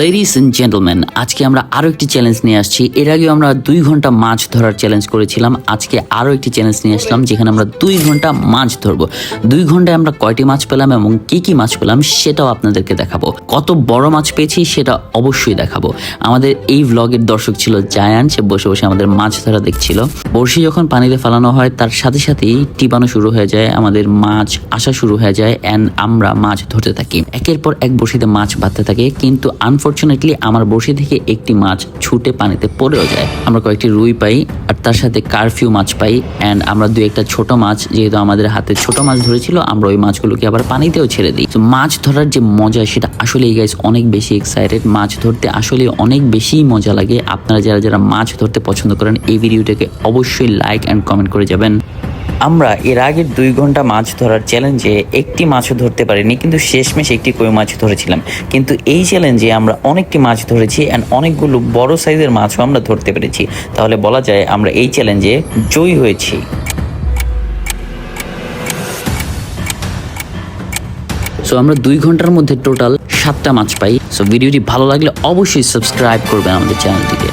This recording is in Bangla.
লেডিস এন্ড জেন্টলম্যান, আজকে আমরা আরো একটি চ্যালেঞ্জ নিয়ে আসছি। এর আগে আমরা 2 ঘন্টা মাছ ধরার চ্যালেঞ্জ করেছিলাম। আজকে আরো একটি চ্যালেঞ্জ নিয়ে আসলাম যেখানে আমরা 2 ঘন্টা মাছ ধরবো। 2 ঘন্টায় আমরা কয়টি মাছ পেলাম এবং কি কি মাছ পেলাম সেটাও আপনাদেরকে দেখাবো। কত বড় মাছ পেয়েছি সেটা অবশ্যই দেখাবো। আমাদের এই ভ্লগের দর্শক ছিল জায়ান, সে বসে বসে আমাদের মাছ ধরা দেখছিল। বড়শি যখন পানিতে ফেলানো হয় তার সাথে সাথেই টিপানো শুরু হয়ে যায়, আমাদের মাছ আসা শুরু হয়ে যায় অ্যান্ড আমরা মাছ ধরতে থাকি। একের পর এক বড়শিতে মাছ বাঁধতে থাকে, কিন্তু আনফরচুনেটলি আমার বড়শি থেকে একটি মাছ ছুটে পানিতে পড়েও যায়। আমরা কয়েকটি রুই পাই আর তার সাথে কারফিউ মাছ পাই অ্যান্ড আমরা 2-1টা ছোট মাছ, যেহেতু আমাদের হাতে ছোট মাছ ধরেছিল, আমরা ওই মাছগুলোকে আবার পানিতেও ছেড়ে দিই। তো মাছ ধরার যে মজা সেটা আসলে গাইস অনেক বেশি এক্সাইটেড। মাছ ধরতে আসলে অনেক বেশি মজা লাগে। আপনারা যারা যারা মাছ ধরতে পছন্দ করেন এই ভিডিওটাকে অবশ্যই লাইক অ্যান্ড কমেন্ট করে যাবেন। আমরা এর আগের 2 ঘন্টা মাছ ধরার চ্যালেঞ্জে একটি মাছও ধরতে পারিনি, কিন্তু শেষমেশ একটি কই মাছ ধরেছিলাম। কিন্তু এই চ্যালেঞ্জে আমরা অনেকটি মাছ ধরেছি অ্যান্ড অনেকগুলো বড় সাইজের মাছও আমরা ধরতে পেরেছি। তাহলে বলা যায় আমরা এই চ্যালেঞ্জে জয়ী হয়েছি। সো আমরা 2 ঘন্টার মধ্যে টোটাল 7টা মাছ পাই। সো ভিডিওটি ভালো লাগলে অবশ্যই সাবস্ক্রাইব করবেন আমাদের চ্যানেলটিকে।